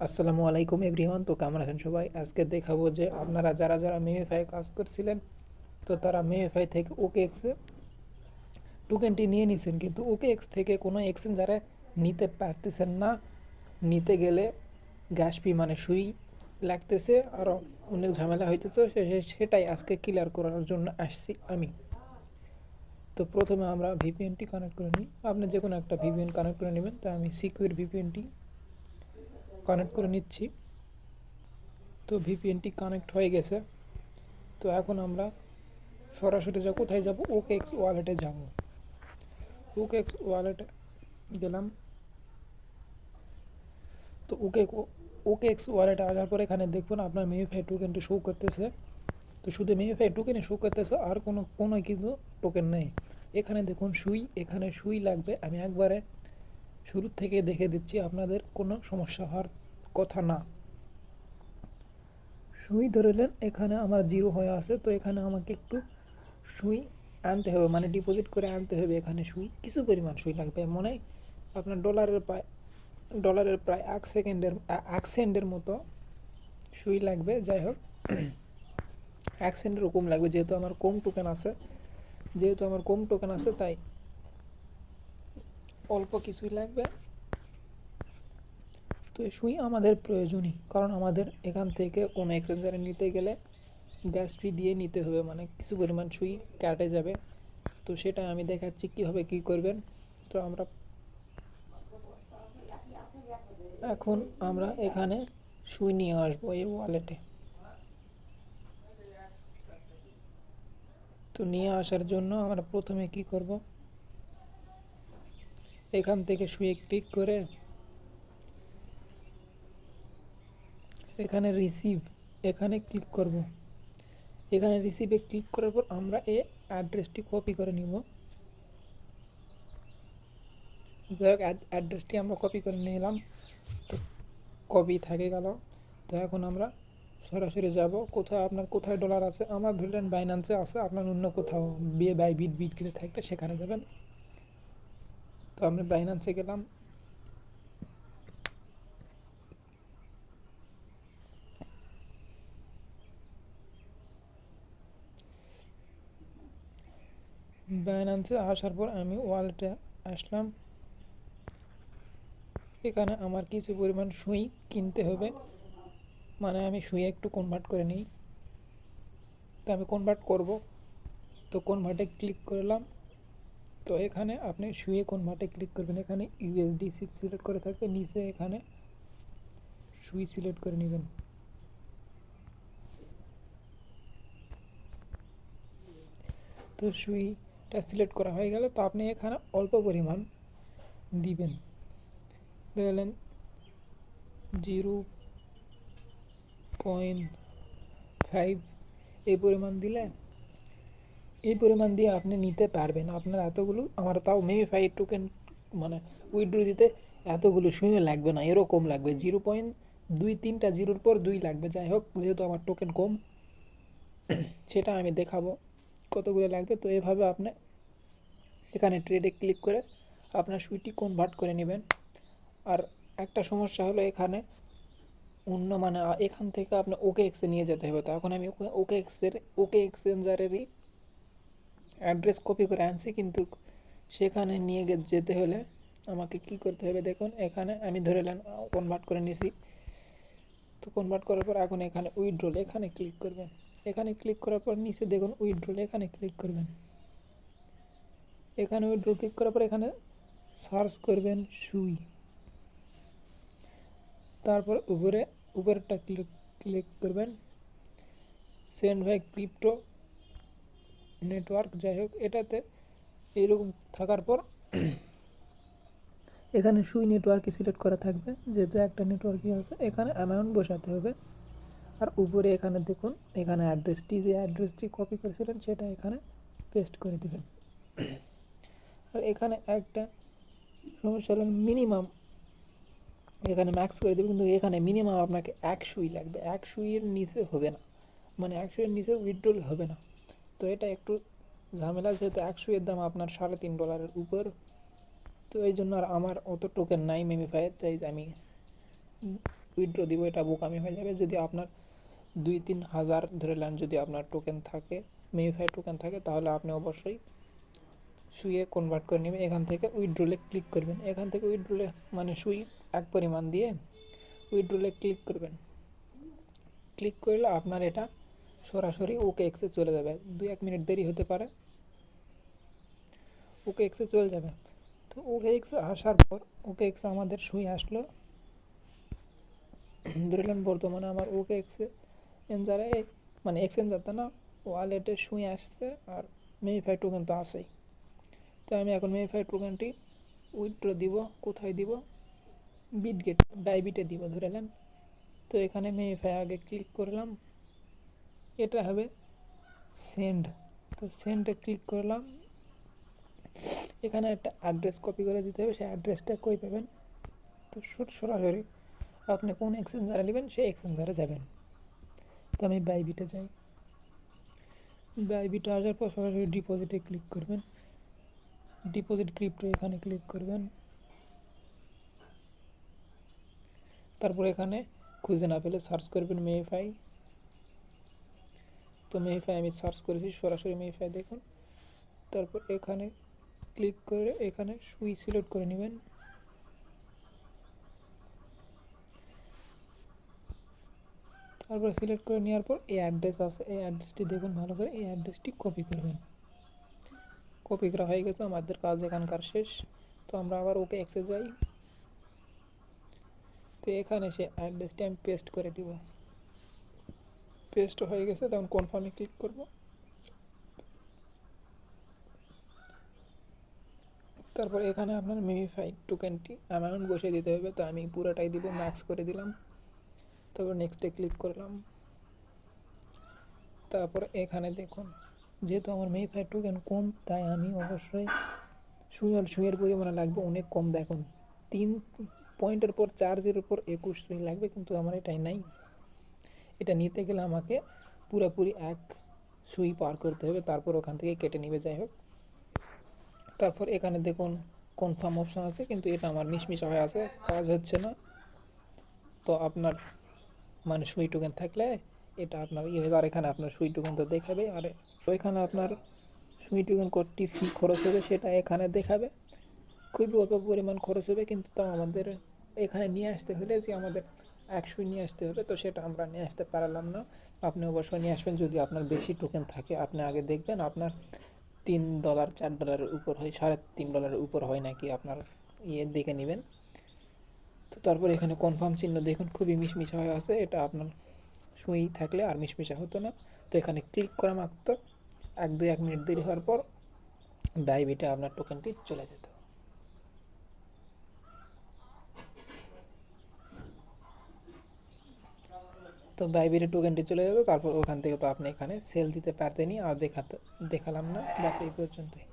আসসালামু আলাইকুম এভরিওয়ান। তো কেমন আছেন সবাই? আজকে দেখাবো যে আপনারা যারা যারা মেমিফাই কাজ করছিলেন, তো তারা মেমিফাই থেকে ওকে এক্সে টোকেনটি নিয়ে নিছেন, কিন্তু ওকে এক্স থেকে কোনো এক্সচেঞ্জারে নিতে পারতেছেন না। নিতে গেলে গ্যাস ফি মানে সুই লাগতেছে, আরও অনেক ঝামেলা হইতেছে। সেটাই আজকে ক্লিয়ার করার জন্য আসছি আমি। তো প্রথমে আমরা ভিপিএনটি কানেক্ট করে নিই। আপনি যে কোনো একটা ভিপিএন কানেক্ট করে নেবেন। তো আমি সিকিউর ভিপিএনটি কানেক্ট করে নিচ্ছি। তো ভিপিএনটি কানেক্ট হয়ে গেছে। তো এখন আমরা সরাসরি কোথায় যাব? ওকে এক্স ওয়ালেটে যাব। ওকে এক্স ওয়ালেটে গেলাম। তো ওকে এক্স ওয়ালেটে আসার পর এখানে দেখুন আপনার মেমিফাই টোকেনটি শো করতেছে। তো শুধু মেমিফাই টোকেনই শো করতেছে, আর কোনো কিন্তু টোকেন নেই। এখানে দেখুন এখানে সুই লাগবে। আমি একবারে শুরু থেকে দেখে দিচ্ছি, আপনাদের কোনো সমস্যা হওয়ার কথা না। সুই ধরলেন, এখানে আমার জিরো হয়ে আছে। তো এখানে আমাকে একটু সুই আনতে হবে, মানে ডিপোজিট করে আনতে হবে। এখানে কিছু পরিমাণ সুই লাগবে, মনে আপনার ডলারের প্রায় 1 সেকেন্ডের মতো সুই লাগবে। যাই হোক, 1 সেকেন্ডের কম লাগবে, যেহেতু আমার কম টোকেন আছে তাই অল্প কিছুই লাগবে। তো এই সুই আমাদের প্রয়োজনই, কারণ আমাদের এখান থেকে কোনো এক্সচেঞ্জারে নিতে গেলে গ্যাস ফি দিয়ে নিতে হবে, মানে কিছু পরিমাণ সুই কাটে যাবে। তো সেটা আমি দেখাচ্ছি কীভাবে কী করবেন। তো এখন আমরা এখানে সুই নিয়ে আসবো এই ওয়ালেটে। তো নিয়ে আসার জন্য আমরা প্রথমে কি করব, এখান থেকে সুইয়ে ক্লিক করে এখানে এখানে ক্লিক করব। এখানে রিসিভে ক্লিক করার পর আমরা এই অ্যাড্রেসটি কপি করে নিব। যাই হোক, অ্যাড্রেসটি আমরা কপি করে নিলাম। তো কপি থাকে গেল। তো এখন আমরা সরাসরি যাব আপনার কোথায় ডলার আছে। আমার ধরলেন বাইন্যান্সে আছে, আপনার অন্য কোথাও বিটগেটে থাকলে সেখানে যাবেন। তো আমরা বাইন্যান্সে গেলাম। বাইন্যান্সে আসার পর আমি ওয়ালেটে আসলাম। এখানে আমার কিছু পরিমাণ সুই কিনতে হবে, মানে আমি সুই একটু কনভার্ট করে নিই। তো আমি কনভার্ট করব। তো কনভার্টে ক্লিক করলাম। তো এখানে আপনি সুইয়ে কনভার্টে ক্লিক করবেন। এখানে ইউএসডিসি সিলেক্ট করে থাকবে, নিচে এখানে সুই সিলেক্ট করে নেবেন। তো সুইটা সিলেক্ট করা হয়ে গেল। তো আপনি এখানে অল্প পরিমাণ দিবেন, দেখলেন 0.5 এই পরিমাণ দিয়ে আপনি নিতে পারবেন। আপনার এতগুলো, আমার তাও মেমিফাই টোকেন মানে উইথড্র দিতে এতগুলো সুই লাগবে না, এরকম লাগবে 0.2-3টা জিরোর পর 2 লাগবে। যাই হোক, যেহেতু আমার টোকেন কম, সেটা আমি দেখাবো কতগুলো লাগবে। তো এভাবে আপনি এখানে ট্রেডে ক্লিক করে আপনার সুইটি কনভার্ট করে নেবেন। আর একটা সমস্যা হলো, এখানে মানে এখান থেকে আপনি ওকে এক্সে নিয়ে যেতে হবে। তো এখন আমি ওকে এক্সচেঞ্জারেরই অ্যাড্রেস কপি করে আনছি, কিন্তু সেখানে নিয়ে যেতে হলে আমাকে কি করতে হবে দেখুন। এখানে আমি ধরে নেন কনভার্ট করে নিছি। তো কনভার্ট করার পর এখন এখানে উইথড্রল এখানে ক্লিক করবেন। এখানে ক্লিক করার পর নিচে দেখুন উইথড্রল, এখানে ক্লিক করবেন। এখানে উইথড্রল ক্লিক করার পর এখানে সার্চ করবেন সুই। তারপর উপরেরটা ক্লিক করবেন, সেন্ড বাই ক্রিপ্টো নেটওয়ার্ক। যাই হোক, এটাতে এইরকম থাকার পর এখানে সুই নেটওয়ার্কে সিলেক্ট করা থাকবে, যেহেতু একটা নেটওয়ার্কই আছে। এখানে অ্যামাউন্ট বসাতে হবে। আর উপরে এখানে দেখুন, এখানে যে অ্যাড্রেসটি কপি করেছিলেন সেটা এখানে পেস্ট করে দেবেন। আর এখানে একটা সমস্যা হলো, মিনিমাম এখানে ম্যাক্স করে দেবে, কিন্তু এখানে মিনিমাম আপনাকে 1 সুই লাগবে। 1 সুইয়ের নিচে হবে না, মানে 1 সুইয়ের নিচে উইথড্রল হবে না। তো এটা একটু ঝামেলা, যেহেতু 1 সুইয়ের দাম আপনার $3.5 উপর। তো এই জন্য আর আমার অত টোকেন নাই মেমিফাইয়ের, তাই আমি উইথড্র দিব, এটা বোকামি হয়ে যাবে। যদি আপনার 2-3 হাজার ধরে নেন, যদি আপনার টোকেন থাকে, মেমিফাই টোকেন থাকে, তাহলে আপনি অবশ্যই সুইয়ে কনভার্ট করে নেবেন। এখান থেকে উইথড্রলে ক্লিক করবেন, এখান থেকে উইথড্রলে মানে সুই এক পরিমাণ দিয়ে উইথড্রলে ক্লিক করবেন। ক্লিক করলে আপনার এটা সরাসরি ওকে এক্সে চলে যাবে। 2-1 মিনিট দেরি হতে পারে, ওকে এক্সে চলে যাবে। তো ওকে এক্সে আসার পর ওকে এক্সে আমাদের সুই আসলো। ধরলেন বর্তমানে আমার ওকে এক্সে এনজারে মানে এক্সচেঞ্জারটা না, ওয়ালেটে সুই আসছে, আর মেমিফাই টোকেন তো আসেই। তো আমি এখন মেমিফাই টোকেনটি উইথড্র দিব। কোথায় দিব? বিটগেট, বাইবিটে দিব ধরে নেন। তো এখানে মেমিফাই আগে ক্লিক করলাম, এটা হবে সেন্ড। তো সেন্ডে ক্লিক করলাম, এখানে একটা অ্যাড্রেস কপি করে দিতে হবে। সেই অ্যাড্রেসটা কই পাবেন? তো সরাসরি আপনি কোন এক্সচেঞ্জারে নেবেন সেই এক্সচেঞ্জারে যাবেন। তো আমি বাইবিটে যাই, বাইবিটে আসার পর সরাসরি ডিপোজিটে ক্লিক করবেন, ডিপোজিট ক্রিপ্টো এখানে ক্লিক করবেন। তারপর এখানে খুঁজে না পেলে সার্চ করবেন মেমিফাই। তো মেমিফাই আমি সার্চ করেছি, সরাসরি মেমিফাই দেখুন। তারপর এখানে ক্লিক করে এখানে সুই সিলেক্ট করে নেবেন। তারপর সিলেক্ট করে নেওয়ার পর এই অ্যাড্রেস আছে, এই অ্যাড্রেসটি দেখুন ভালো করে, এই অ্যাড্রেসটি কপি করবেন। কপি করা হয়ে গেছে, আমাদের কাজ এখানকার শেষ। তো আমরা আবার ওকে এক্সে যাই। তো এখানে সে অ্যাড্রেসটি আমি পেস্ট করে দিব। পেস্ট হয়ে গেছে, তখন কনফার্মে ক্লিক করব। তারপর এখানে আপনার মেমিফাই টোকেনটি অ্যামাউন্ট বসিয়ে দিতে হবে। তো আমি পুরোটাই দিব, ম্যাক্স করে দিলাম। তারপর নেক্সটে ক্লিক করলাম। তারপর এখানে দেখুন, যেহেতু আমার মেমিফাই টোকেন কম, তাই আমি অবশ্যই সুইয়ের পরিমাণে লাগবে অনেক কম। দেখুন 3 পয়েন্টের পর 4-0 পর 21 সুই লাগবে, কিন্তু আমার এটাই নাই। এটা নিতে গেলে আমাকে পুরোপুরি 1 সুই পার করতে হবে, তারপর ওখান থেকে কেটে নেবে। যাই হোক, তারপর এখানে দেখুন কনফার্ম অপশান আছে, কিন্তু এটা আমার মিশমিশা হয়ে আছে, কাজ হচ্ছে না। তো আপনার মানে সুই টোকেন থাকলে এটা আপনার ইয়ে হয়ে, আর এখানে আপনার সুই টোকেন তো দেখাবে, আর ওইখানে আপনার সুই টোকেন কোডটি ফি খরচ হবে সেটা এখানে দেখাবে। খুবই অল্প পরিমাণ খরচ হবে, কিন্তু তাও আমাদের এখানে নিয়ে আসতে হলে যে আমাদের 1 সুই নিয়ে আসতে হবে, তো সেটা আমরা নিয়ে আসতে পারলাম না। আপনি অবশ্যই নিয়ে আসবেন। যদি আপনার বেশি টোকেন থাকে, আপনি আগে দেখবেন আপনার $3 $4 উপর হয়, $3.5 উপর হয় নাকি, আপনার ইয়ে দেখে নেবেন। তো তারপর এখানে কনফার্ম চিহ্ন দেখুন, খুবই মিশমিশা হয়ে আছে। এটা আপনার সুই থাকলে আর মিশমিশা হতো না। তো এখানে ক্লিক করা মাত্র 1-2-1 মিনিট দেরি হওয়ার পর বাইবিটে আপনার টোকেনটি চলে যেত। তো বাইবিটে টোকেনটি চলে যেত। তারপর ওখান থেকে তো আপনি এখানে সেল দিতে পারতেনই, আর দেখালাম না। বাস এই পর্যন্তই।